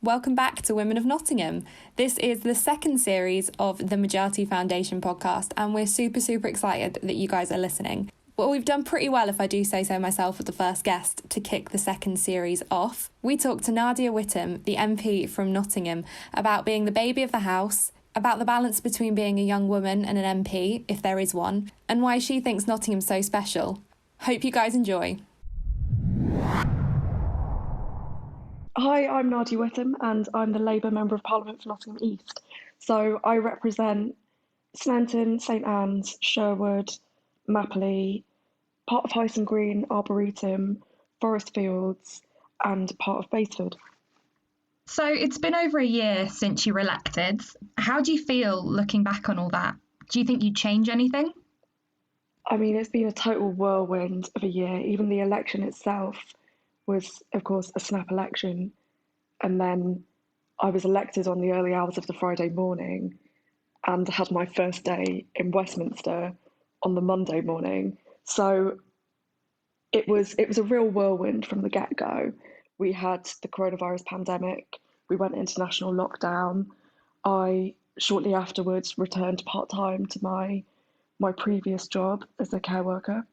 Welcome back to Women of Nottingham. This is the second series of the Majority Foundation podcast, and we're super excited that you guys are listening. Well, we've done pretty well, if I do say so myself, with the first guest to kick the second series off. We talked to Nadia Whittome, the MP from Nottingham, about being the baby of the house, about the balance between being a young woman and an MP, if there is one, and why she thinks Nottingham's so special. Hope you guys enjoy. Hi, I'm Nadia Whittome and I'm the Labour Member of Parliament for Nottingham East. So I represent Sneinton, St Anne's, Sherwood, Mapley, part of Hyson Green, Arboretum, Forest Fields and part of Basford. So it's been over a year since you were elected. How do you feel looking back on all that? Do you think you'd change anything? I mean, it's been a total whirlwind of a year. Even the election itself was, of course, a snap election. And then I was elected on the early hours of the Friday morning and had my first day in Westminster on the Monday morning. So it was a real whirlwind from the get-go. We had the coronavirus pandemic. We went into national lockdown. I shortly afterwards returned part-time to my previous job as a care worker.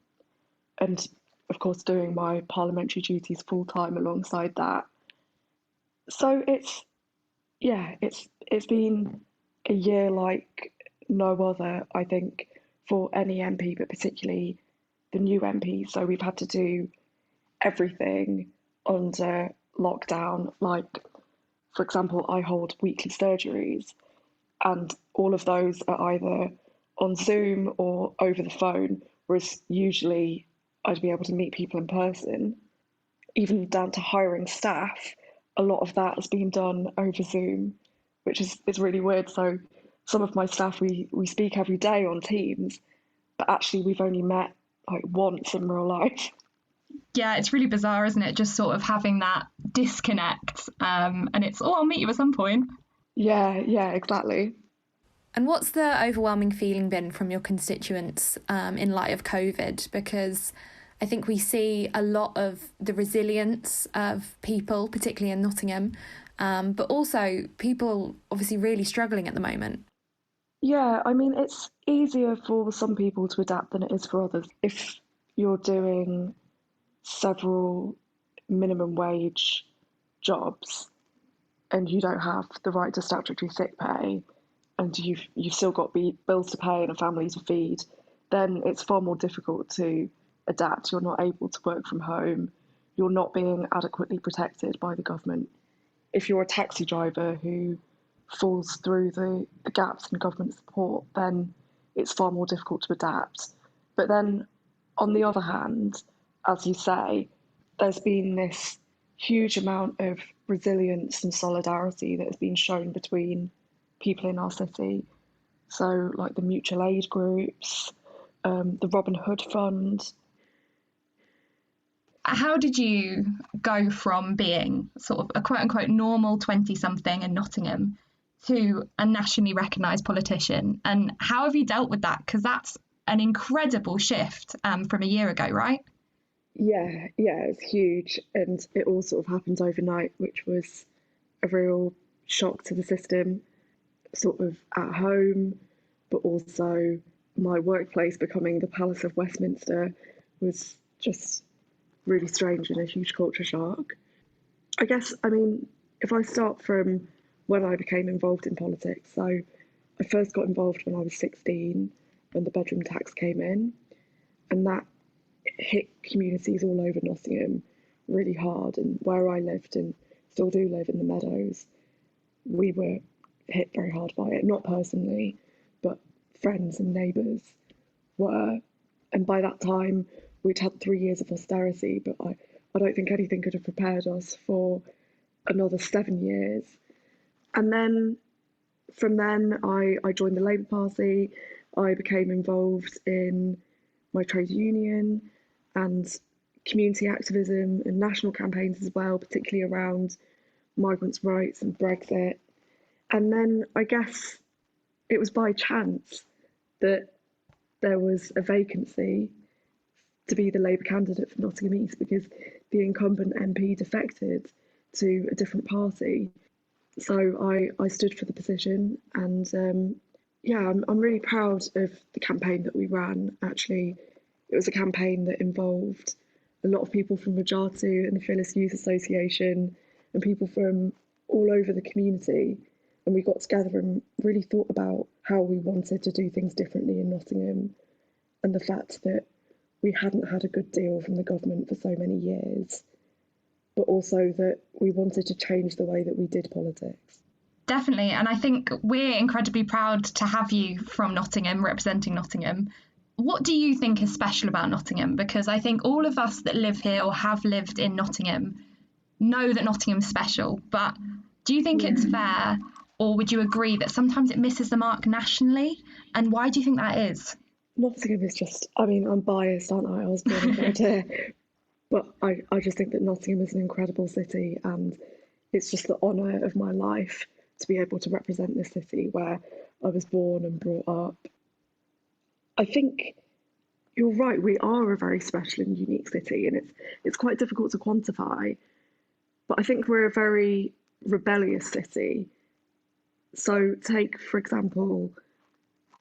And of course, doing my parliamentary duties full-time alongside that. So it's been a year like no other, I think, for any MP, but particularly the new MP. So we've had to do everything under lockdown. Like, for example, I hold weekly surgeries, and all of those are either on Zoom or over the phone, whereas usually I'd be able to meet people in person. Even down to hiring staff, a lot of that has been done over Zoom, which is really weird. So some of my staff, we speak every day on Teams, but actually we've only met like once in real life. Yeah, it's really bizarre, isn't it? Just sort of having that disconnect and it's, I'll meet you at some point. Yeah, exactly. And what's the overwhelming feeling been from your constituents in light of COVID? Because I think we see a lot of the resilience of people, particularly in Nottingham, but also people obviously really struggling at the moment. Yeah, I mean, it's easier for some people to adapt than it is for others. If you're doing several minimum wage jobs and you don't have the right to statutory sick pay, and you've still got bills to pay and a family to feed, then it's far more difficult to adapt. You're not able to work from home. You're not being adequately protected by the government. If you're a taxi driver who falls through the gaps in government support, then it's far more difficult to adapt. But then, on the other hand, as you say, there's been this huge amount of resilience and solidarity that has been shown between people in our city. So like the mutual aid groups, the Robin Hood Fund. How did you go from being sort of a quote unquote normal 20-something in Nottingham to a nationally recognised politician? And how have you dealt with that? Because that's an incredible shift from a year ago, right? Yeah, it's huge. And it all sort of happened overnight, which was a real shock to the system. Sort of at home, but also my workplace becoming the Palace of Westminster was just really strange and a huge culture shock. I guess, I mean, if I start from when I became involved in politics, so I first got involved when I was 16, when the bedroom tax came in, and that hit communities all over Nottingham really hard. And where I lived and still do live in the Meadows, we were hit very hard by it, not personally, but friends and neighbours were. And by that time, we'd had 3 years of austerity, but I don't think anything could have prepared us for another 7 years. And then from then, I joined the Labour Party. I became involved in my trade union and community activism and national campaigns as well, particularly around migrants' rights and Brexit. And then I guess it was by chance that there was a vacancy to be the Labour candidate for Nottingham East because the incumbent MP defected to a different party. So I stood for the position, and I'm really proud of the campaign that we ran. Actually, it was a campaign that involved a lot of people from Majatu and the Phyllis Youth Association and people from all over the community. And we got together and really thought about how we wanted to do things differently in Nottingham, and the fact that we hadn't had a good deal from the government for so many years, but also that we wanted to change the way that we did politics. Definitely. And I think we're incredibly proud to have you from Nottingham, representing Nottingham. What do you think is special about Nottingham? Because I think all of us that live here or have lived in Nottingham know that Nottingham's special. But do you think it's fair, or would you agree that sometimes it misses the mark nationally? And why do you think that is? Nottingham is just, I mean, I'm biased, aren't I? I was born and bred here. But I just think that Nottingham is an incredible city, and it's just the honour of my life to be able to represent this city where I was born and brought up. I think you're right, we are a very special and unique city, and it's quite difficult to quantify. But I think we're a very rebellious city. So take, for example,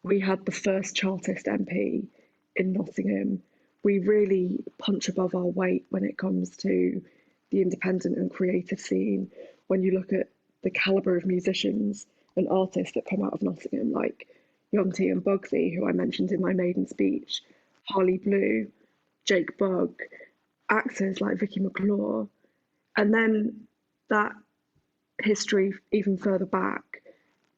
we had the first Chartist MP in Nottingham. We really punch above our weight when it comes to the independent and creative scene. When you look at the calibre of musicians and artists that come out of Nottingham, like Young T and Bugsy, who I mentioned in my maiden speech, Harley Blue, Jake Bugg, actors like Vicky McClure, and then that history even further back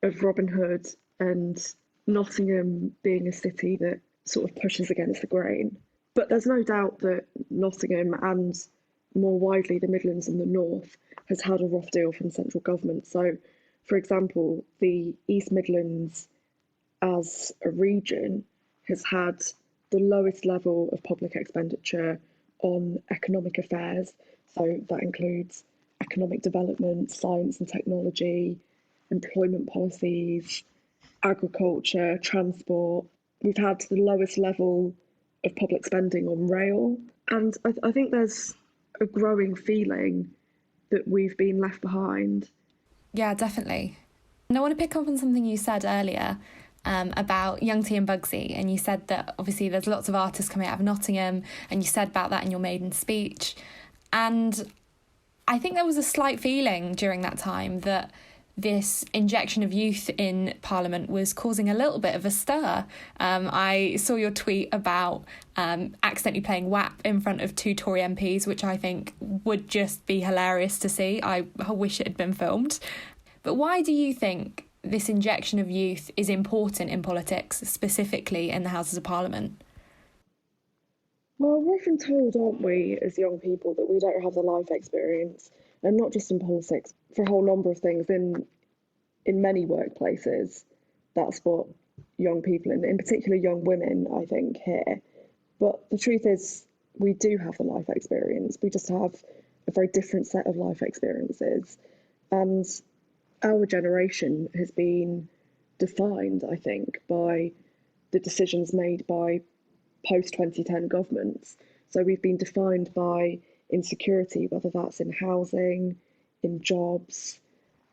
of Robin Hood and Nottingham being a city that sort of pushes against the grain. But there's no doubt that Nottingham and more widely the Midlands and the North has had a rough deal from central government. So, for example, the East Midlands as a region has had the lowest level of public expenditure on economic affairs. So that includes economic development, science and technology, employment policies, agriculture, transport. We've had the lowest level of public spending on rail. And I think there's a growing feeling that we've been left behind. Yeah, definitely. And I want to pick up on something you said earlier about Young T and Bugsy. And you said that obviously there's lots of artists coming out of Nottingham, and you said about that in your maiden speech. And I think there was a slight feeling during that time that this injection of youth in Parliament was causing a little bit of a stir. I saw your tweet about accidentally playing WAP in front of 2 Tory MPs, which I think would just be hilarious to see. I wish it had been filmed. But why do you think this injection of youth is important in politics, specifically in the Houses of Parliament? Well, we're often told, aren't we, as young people, that we don't have the life experience, and not just in politics, for a whole number of things. In many workplaces, that's what young people, and in particular young women, I think, hear. But the truth is, we do have the life experience. We just have a very different set of life experiences. And our generation has been defined, I think, by the decisions made by post-2010 governments. So we've been defined by insecurity, whether that's in housing, in jobs,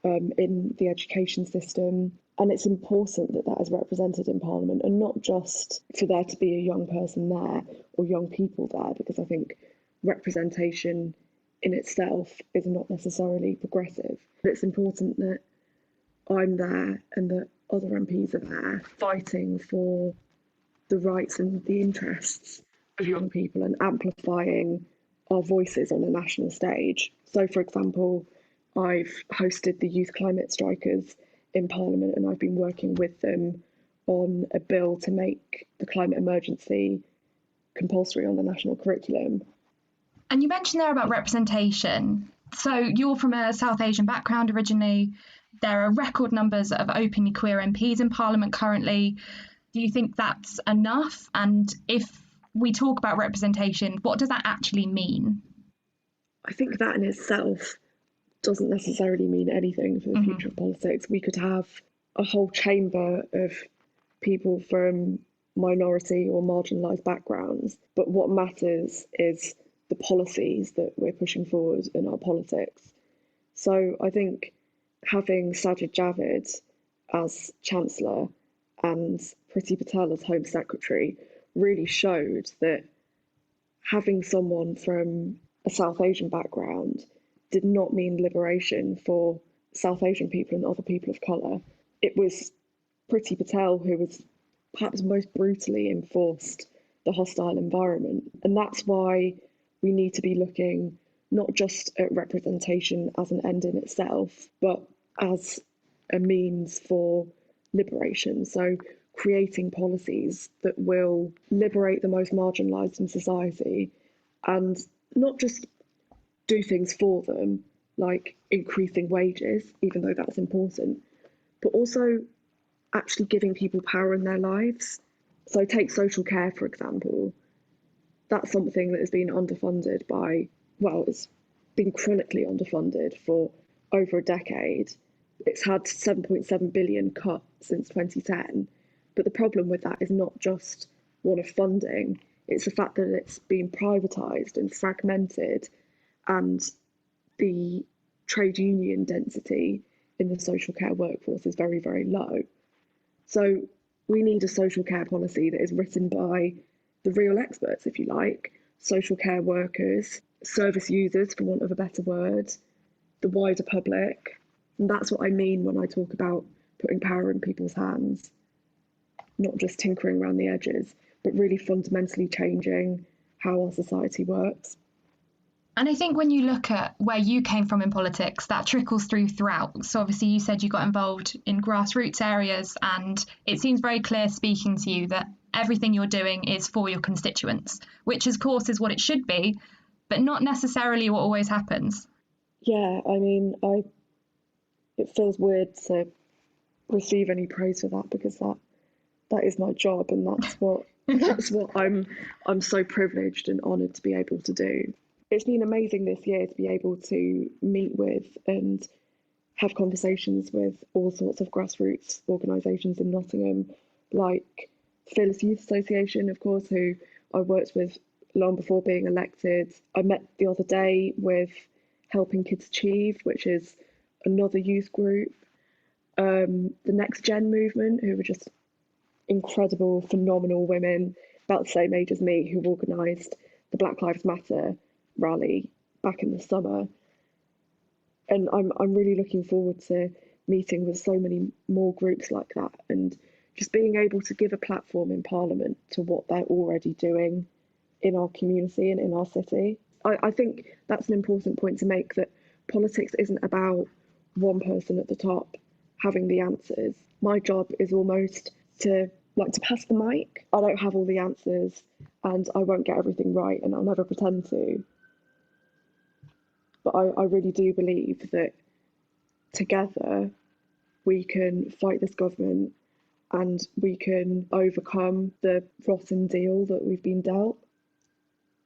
in the education system. And it's important that that is represented in Parliament, and not just for there to be a young person there or young people there, because I think representation in itself is not necessarily progressive. But it's important that I'm there and that other MPs are there fighting for the rights and the interests of young people and amplifying our voices on a national stage. So, for example, I've hosted the Youth Climate Strikers in Parliament, and I've been working with them on a bill to make the climate emergency compulsory on the national curriculum. And you mentioned there about representation. So you're from a South Asian background originally. There are record numbers of openly queer MPs in Parliament currently. Do you think that's enough? And if we talk about representation, what does that actually mean? I think that in itself doesn't necessarily mean anything for the future of politics. We could have a whole chamber of people from minority or marginalised backgrounds, but what matters is the policies that we're pushing forward in our politics. So I think having Sajid Javid as Chancellor and Priti Patel as Home Secretary really showed that having someone from a South Asian background did not mean liberation for South Asian people and other people of colour. It was Priti Patel who was perhaps most brutally enforced the hostile environment. And that's why we need to be looking not just at representation as an end in itself, but as a means for liberation. So creating policies that will liberate the most marginalised in society and not just do things for them, like increasing wages, even though that's important, but also actually giving people power in their lives. So take social care, for example. That's something that has been underfunded by, well, it's been chronically underfunded for over a decade. It's had 7.7 billion cut since 2010. But the problem with that is not just one of funding, it's the fact that it's been privatised and fragmented, and the trade union density in the social care workforce is very, very low. So we need a social care policy that is written by the real experts, if you like, social care workers, service users, for want of a better word, the wider public. And that's what I mean when I talk about putting power in people's hands, not just tinkering around the edges, but really fundamentally changing how our society works. And I think when you look at where you came from in politics, that trickles throughout. So obviously you said you got involved in grassroots areas, and it seems very clear speaking to you that everything you're doing is for your constituents, which of course is what it should be, but not necessarily what always happens. Yeah, I mean, it feels weird to receive any praise for that, because that is my job, and that's what I'm so privileged and honoured to be able to do. It's been amazing this year to be able to meet with and have conversations with all sorts of grassroots organisations in Nottingham, like Fearless Youth Association, of course, who I worked with long before being elected. I met the other day with Helping Kids Achieve, which is another youth group. The Next Gen movement, who were just incredible, phenomenal women about the same age as me, who organised the Black Lives Matter rally back in the summer. And I'm really looking forward to meeting with so many more groups like that, and just being able to give a platform in Parliament to what they're already doing in our community and in our city. I think that's an important point to make, that politics isn't about one person at the top having the answers. My job is almost to pass the mic. I don't have all the answers, and I won't get everything right, and I'll never pretend to. But I really do believe that together we can fight this government and we can overcome the rotten deal that we've been dealt.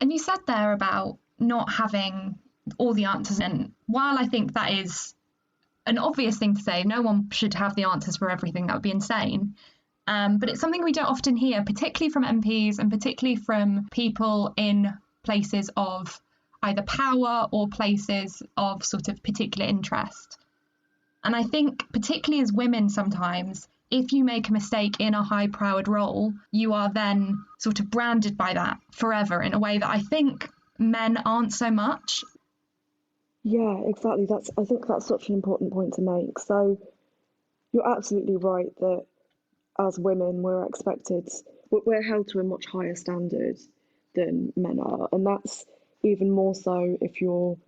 And you said there about not having all the answers. And while I think that is an obvious thing to say, no one should have the answers for everything, that would be insane. But it's something we don't often hear, particularly from MPs and particularly from people in places of either power or places of sort of particular interest. And I think particularly as women sometimes, if you make a mistake in a high-powered role, you are then sort of branded by that forever in a way that I think men aren't so much. Yeah, exactly. I think that's such an important point to make. So you're absolutely right that as women, we're held to a much higher standard than men are, and that's even more so if you're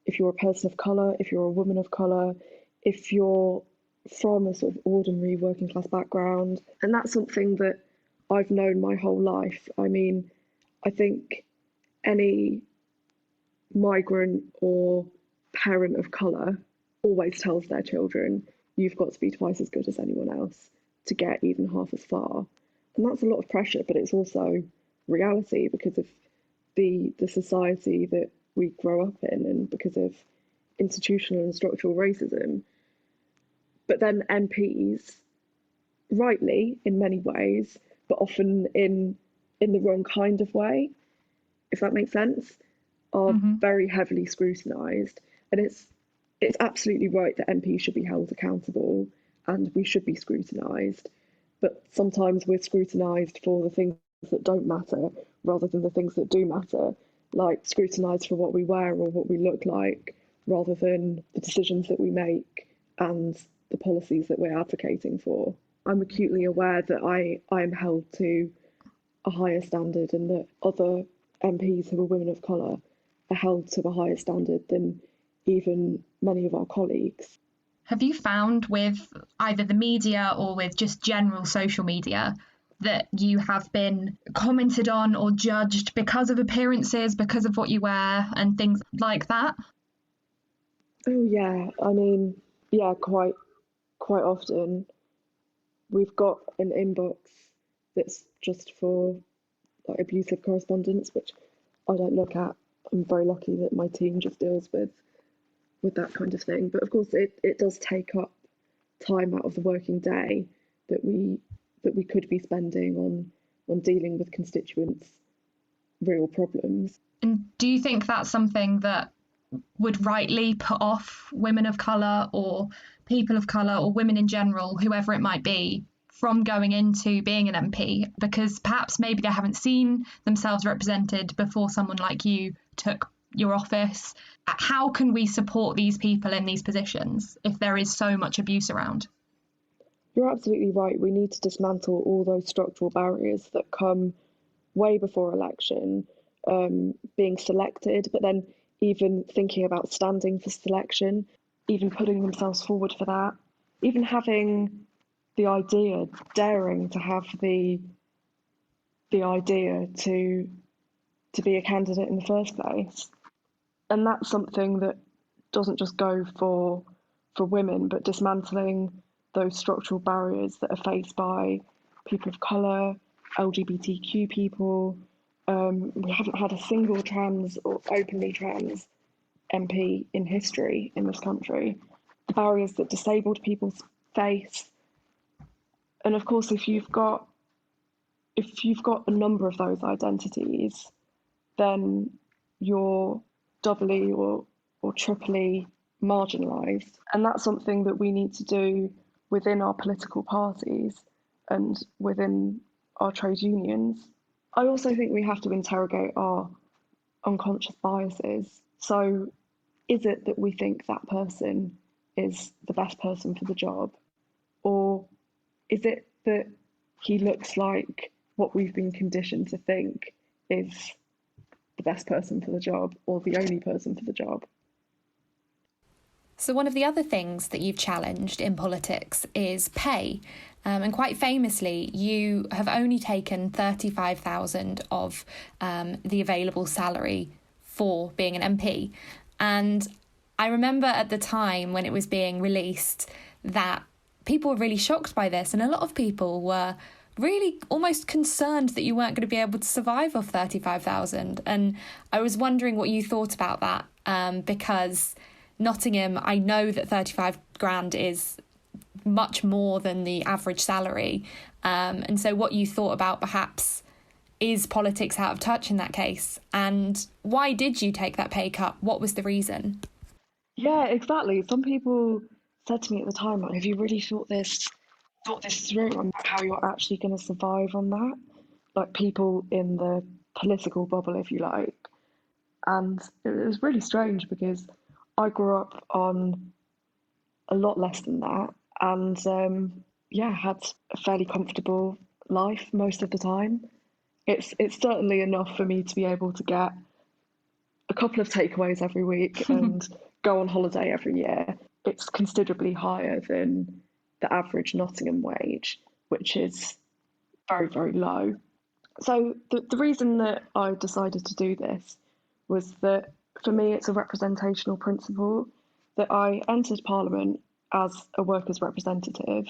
a person of colour, if you're a woman of colour, if you're from a sort of ordinary working class background. And that's something that I've known my whole life. I mean, I think any migrant or parent of colour always tells their children, you've got to be twice as good as anyone else to get even half as far. And that's a lot of pressure, but it's also reality because of the society that we grow up in, and because of institutional and structural racism. But then MPs, rightly in many ways, but often in the wrong kind of way, if that makes sense, are very heavily scrutinised. And it's absolutely right that MPs should be held accountable and we should be scrutinised, but sometimes we're scrutinised for the things that don't matter rather than the things that do matter, like scrutinised for what we wear or what we look like rather than the decisions that we make and the policies that we're advocating for. I'm acutely aware that I am held to a higher standard and that other MPs who are women of colour are held to a higher standard than even many of our colleagues. Have you found with either the media or with just general social media that you have been commented on or judged because of appearances, because of what you wear and things like that? Oh yeah, I mean, yeah, quite often. We've got an inbox that's just for like abusive correspondence, which I don't look at. I'm very lucky that my team just deals with that kind of thing. But of course, it does take up time out of the working day that we could be spending on dealing with constituents' real problems. And do you think that's something that would rightly put off women of colour or people of colour or women in general, whoever it might be, from going into being an MP? Because perhaps maybe they haven't seen themselves represented before someone like you took your office. How can we support these people in these positions if there is so much abuse around? You're absolutely right. We need to dismantle all those structural barriers that come way before election, being selected, but then even thinking about standing for selection, even putting themselves forward for that, even having the idea, daring to have the idea to be a candidate in the first place. And that's something that doesn't just go for women, but dismantling those structural barriers that are faced by people of colour, LGBTQ people. We haven't had a single trans or openly trans MP in history in this country. The barriers that disabled people face, and of course, if you've got a number of those identities, then you're doubly or triply marginalised, and that's something that we need to do within our political parties and within our trade unions. I also think we have to interrogate our unconscious biases. So, is it that we think that person is the best person for the job? Or is it that he looks like what we've been conditioned to think is the best person for the job or the only person for the job? So one of the other things that you've challenged in politics is pay. And quite famously, you have only taken 35,000 of the available salary for being an MP. And I remember at the time when it was being released that people were really shocked by this, and a lot of people were really almost concerned that you weren't going to be able to survive off 35,000. And I was wondering what you thought about that, because Nottingham, I know that 35 grand is much more than the average salary. And so what you thought about perhaps is politics out of touch in that case? And why did you take that pay cut? What was the reason? Yeah, exactly. Some people said to me at the time, like, have you really thought this through on how you're actually going to survive on that? Like people in the political bubble, if you like. And it was really strange because I grew up on a lot less than that and had a fairly comfortable life most of the time. It's certainly enough for me to be able to get a couple of takeaways every week and go on holiday every year. It's considerably higher than the average Nottingham wage, which is very, very low. So the reason that I decided to do this was that for me it's a representational principle, that I entered Parliament as a workers' representative,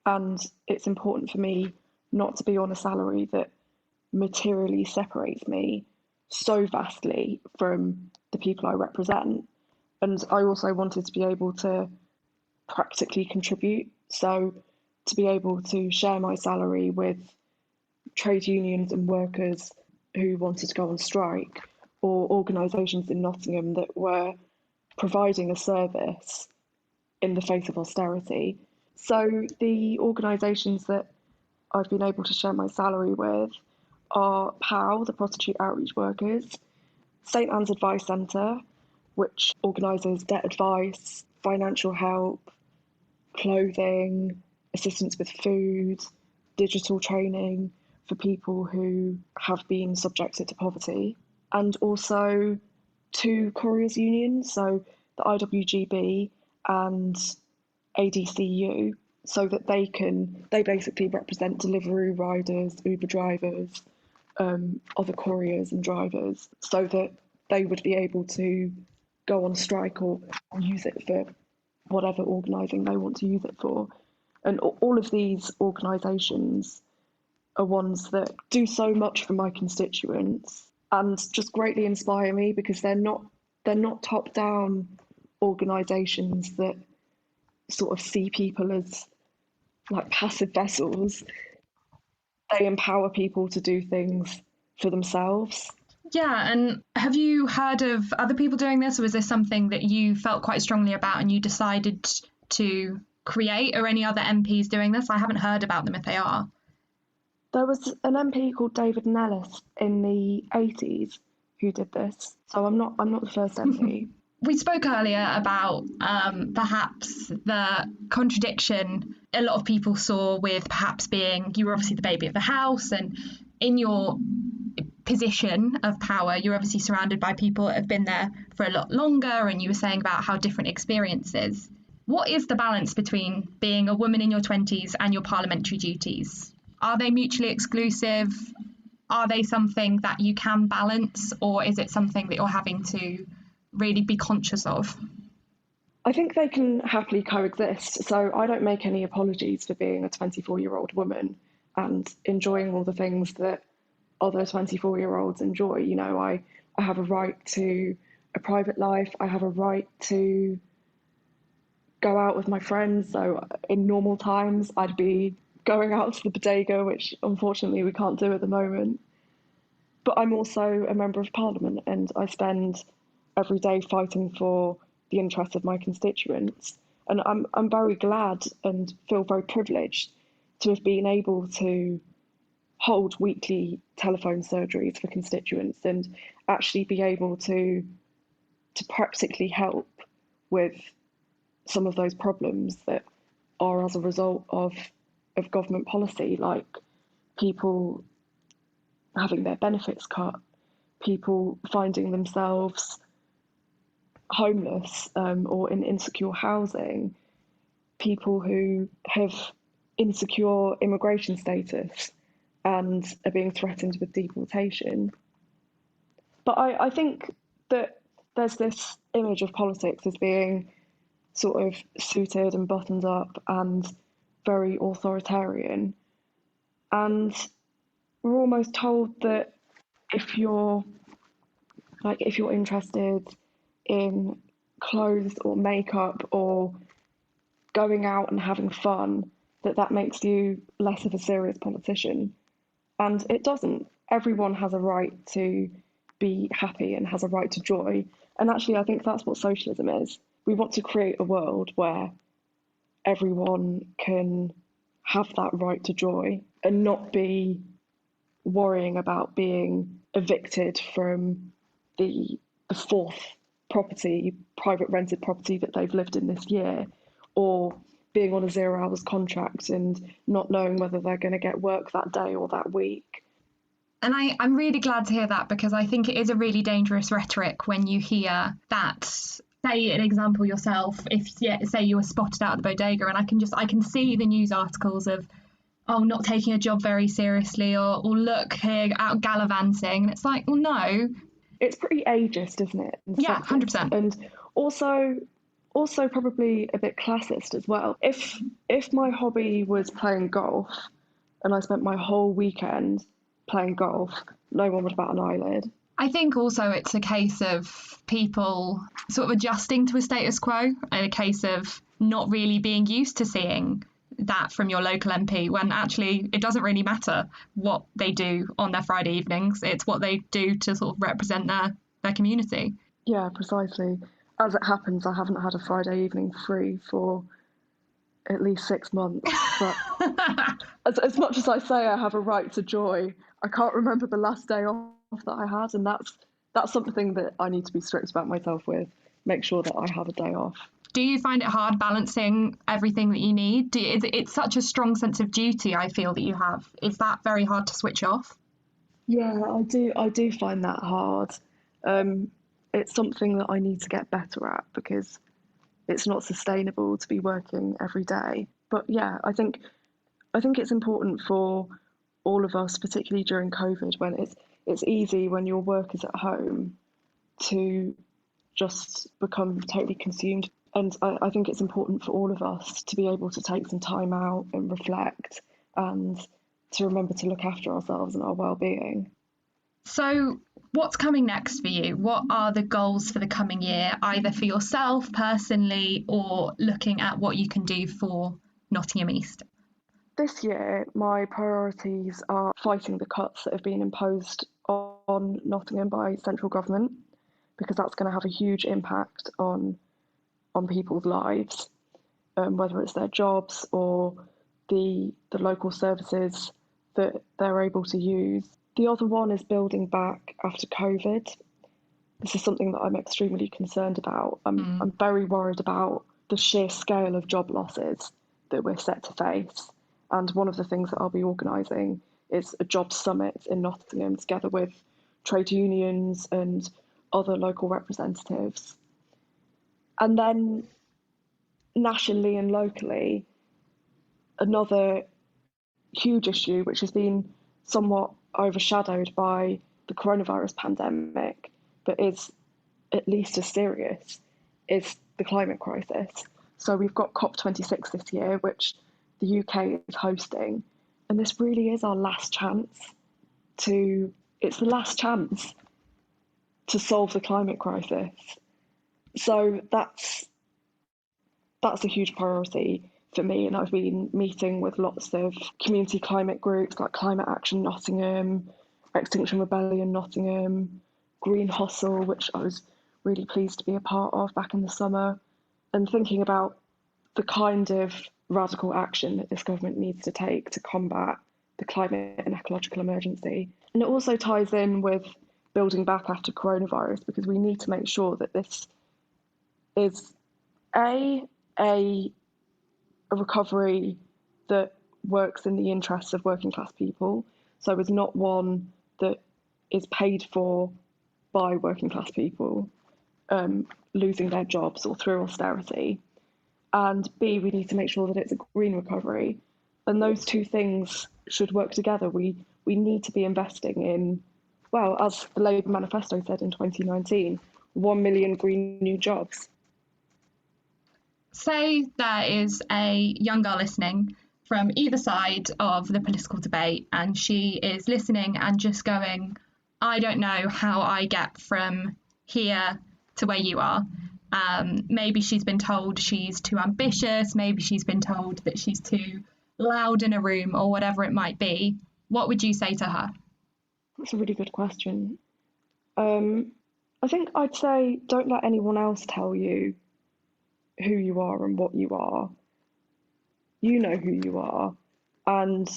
and it's important for me not to be on a salary that materially separates me so vastly from the people I represent. And I also wanted to be able to practically contribute, so to be able to share my salary with trade unions and workers who wanted to go on strike, or organisations in Nottingham that were providing a service in the face of austerity. So the organisations that I've been able to share my salary with are POW, the Prostitute Outreach Workers, St Anne's Advice Centre, which organises debt advice, financial help, clothing, assistance with food, digital training for people who have been subjected to poverty, and also 2 couriers unions, so the IWGB and ADCU, so that they basically represent delivery riders, Uber drivers, other couriers and drivers, so that they would be able to go on strike or use it for whatever organising they want to use it for. And all of these organisations are ones that do so much for my constituents and just greatly inspire me, because they're not top-down organisations that sort of see people as like passive vessels. They empower people to do things for themselves. Yeah, and have you heard of other people doing this, or was this something that you felt quite strongly about and you decided to create, or any other MPs doing this? I haven't heard about them if they are. There was an MP called David Nellis in the 80s who did this, so I'm not the first MP. We spoke earlier about perhaps the contradiction a lot of people saw with perhaps being, you were obviously the baby of the house, and in your position of power, you're obviously surrounded by people that have been there for a lot longer, and you were saying about how different experiences. What is the balance between being a woman in your 20s and your parliamentary duties? Are they mutually exclusive? Are they something that you can balance, or is it something that you're having to really be conscious of? I think they can happily coexist. So I don't make any apologies for being a 24-year-old woman and enjoying all the things that other 24-year-olds enjoy. You know, I have a right to a private life. I have a right to go out with my friends. So in normal times, I'd be going out to the bodega, which unfortunately we can't do at the moment. But I'm also a member of parliament, and I spend every day fighting for the interests of my constituents. And I'm very glad and feel very privileged to have been able to hold weekly telephone surgeries for constituents and actually be able to practically help with some of those problems that are as a result of government policy, like people having their benefits cut, people finding themselves homeless or in insecure housing, people who have insecure immigration status and are being threatened with deportation. But I think that there's this image of politics as being sort of suited and buttoned up and very authoritarian. And we're almost told that if you're interested in clothes or makeup or going out and having fun, that makes you less of a serious politician. And it doesn't. Everyone has a right to be happy and has a right to joy. And actually, I think that's what socialism is. We want to create a world where everyone can have that right to joy and not be worrying about being evicted from the fourth private rented property that they've lived in this year, or being on a 0 hours contract and not knowing whether they're going to get work that day or that week. And I'm really glad to hear that, because I think it is a really dangerous rhetoric when you hear that. Say an example yourself, say you were spotted out at the bodega, and I can see the news articles of, oh, not taking a job very seriously, or look here, out gallivanting. And it's like, well, no. It's pretty ageist, isn't it? Yeah, 100%. And also probably a bit classist as well. If my hobby was playing golf and I spent my whole weekend playing golf, no one would bat an eyelid. I think also it's a case of people sort of adjusting to a status quo, and a case of not really being used to seeing that from your local MP, when actually it doesn't really matter what they do on their Friday evenings. It's what they do to sort of represent their community. Yeah, precisely. As it happens, I haven't had a Friday evening free for at least 6 months. But as much as I say I have a right to joy, I can't remember the last day off that I had, and that's something that I need to be strict about myself with. Make sure that I have a day off. Do you find it hard balancing everything that you need? It's such a strong sense of duty, I feel, that you have. Is that very hard to switch off? Yeah, I do find that hard. It's something that I need to get better at because it's not sustainable to be working every day. But yeah, I think it's important for all of us, particularly during COVID, when it's easy when your work is at home to just become totally consumed. And I think it's important for all of us to be able to take some time out and reflect and to remember to look after ourselves and our well-being. So what's coming next for you? What are the goals for the coming year, either for yourself personally or looking at what you can do for Nottingham East? This year, my priorities are fighting the cuts that have been imposed on Nottingham by central government, because that's going to have a huge impact on people's lives, whether it's their jobs or the local services that they're able to use. The other one is building back after COVID. This is something that I'm extremely concerned about. I'm very worried about the sheer scale of job losses that we're set to face. And one of the things that I'll be organising is a job summit in Nottingham together with trade unions and other local representatives. And then nationally and locally, another huge issue, which has been somewhat overshadowed by the coronavirus pandemic, but is at least as serious, is the climate crisis. So we've got COP26 this year, which the UK is hosting, and this really is our last chance it's the last chance to solve the climate crisis. So that's a huge priority for me, and I've been meeting with lots of community climate groups like Climate Action Nottingham, Extinction Rebellion Nottingham, Green Hustle, which I was really pleased to be a part of back in the summer, and thinking about the kind of radical action that this government needs to take to combat the climate and ecological emergency. And it also ties in with building back after coronavirus, because we need to make sure that this is a recovery that works in the interests of working class people. So it's not one that is paid for by working class people losing their jobs or through austerity. And B, we need to make sure that it's a green recovery. And those two things should work together. We need to be investing in, well, as the Labour manifesto said in 2019, 1 million green new jobs. Say there is a young girl listening from either side of the political debate, and she is listening and just going, I don't know how I get from here to where you are. Maybe she's been told she's too ambitious, maybe she's been told that she's too loud in a room, or whatever it might be. What would you say to her? That's a really good question. I think I'd say don't let anyone else tell you who you are and what you are. You know who you are, and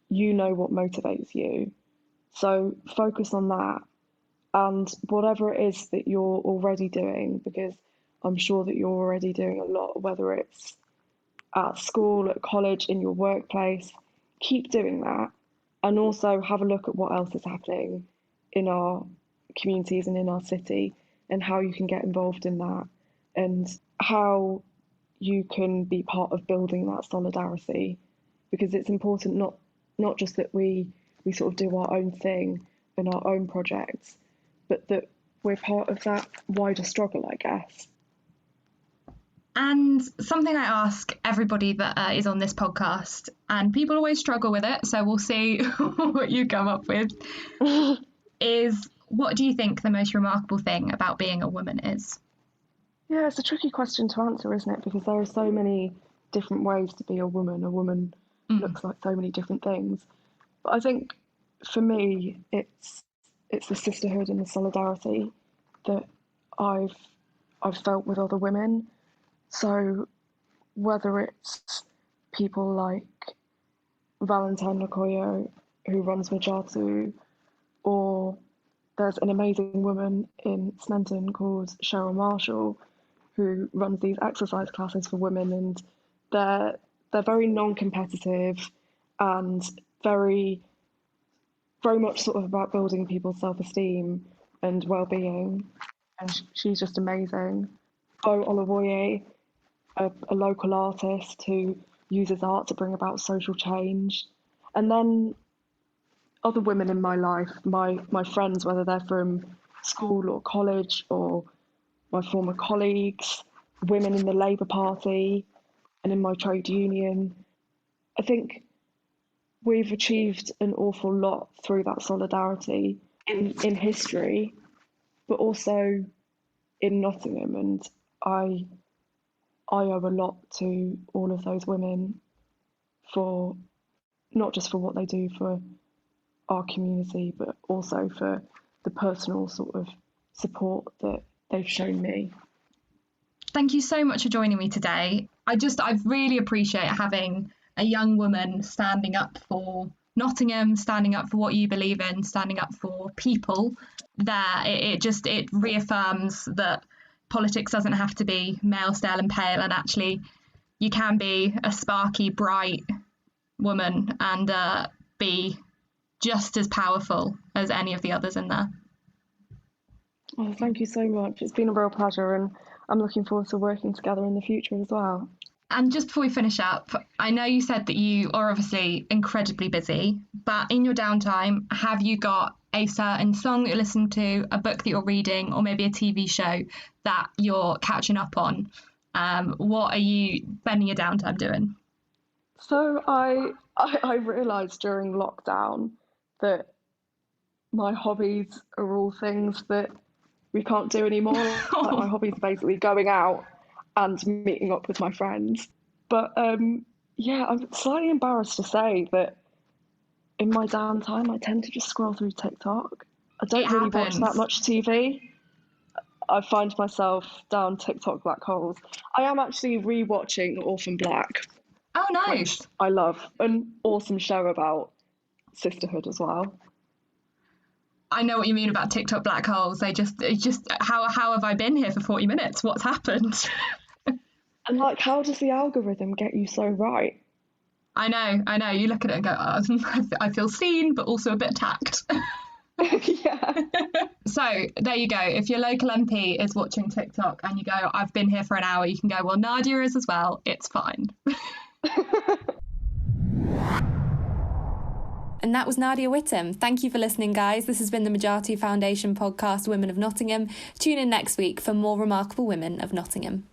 you know what motivates you. So focus on that, and whatever it is that you're already doing, because I'm sure that you're already doing a lot, whether it's at school, at college, in your workplace, keep doing that. And also have a look at what else is happening in our communities and in our city, and how you can get involved in that, and how you can be part of building that solidarity, because it's important not just that we sort of do our own thing and our own projects, but that we're part of that wider struggle, I guess. And something I ask everybody that is on this podcast, and people always struggle with it, so we'll see what you come up with, is what do you think the most remarkable thing about being a woman is? Yeah, it's a tricky question to answer, isn't it? Because there are so many different ways to be a woman. A woman looks like so many different things. But I think for me, it's the sisterhood and the solidarity that I've I've felt with other women. So whether it's people like Valentine Lokoyo, who runs Majatu, or there's an amazing woman in Sneinton called Cheryl Marshall, who runs these exercise classes for women, and they're very non-competitive and very much sort of about building people's self-esteem and well-being, and she's just amazing. Bo Olawoye, a local artist who uses art to bring about social change. And then other women in my life, my friends, whether they're from school or college or my former colleagues, women in the Labour Party and in my trade union. I think we've achieved an awful lot through that solidarity in history, but also in Nottingham. And I owe a lot to all of those women for not just for what they do for our community, but also for the personal sort of support that they've shown me. Thank you so much for joining me today. I really appreciate having a young woman standing up for Nottingham, standing up for what you believe in, standing up for people there. It reaffirms that politics doesn't have to be male, stale and pale, and actually you can be a sparky, bright woman and be just as powerful as any of the others in there. Oh, thank you so much. It's been a real pleasure, and I'm looking forward to working together in the future as well. And just before we finish up, I know you said that you are obviously incredibly busy, but in your downtime, have you got a certain song that you're listening to, a book that you're reading, or maybe a TV show that you're catching up on? What are you spending your downtime doing? So I realised during lockdown that my hobbies are all things that we can't do anymore. Like, my hobbies are basically going out and meeting up with my friends. But yeah, I'm slightly embarrassed to say that in my downtime, I tend to just scroll through TikTok. I don't really watch that much TV. I find myself down TikTok black holes. I am actually rewatching Orphan Black. Oh, nice. Which I love. An awesome show about sisterhood as well. I know what you mean about TikTok black holes. It's just how have I been here for 40 minutes? What's happened? And like, how does the algorithm get you so right? I know. You look at it and go, oh, I feel seen, but also a bit attacked. Yeah. So there you go. If your local MP is watching TikTok and you go, I've been here for an hour, you can go, well, Nadia is as well. It's fine. And that was Nadia Whittome. Thank you for listening, guys. This has been the Majatu Foundation podcast, Women of Nottingham. Tune in next week for more remarkable women of Nottingham.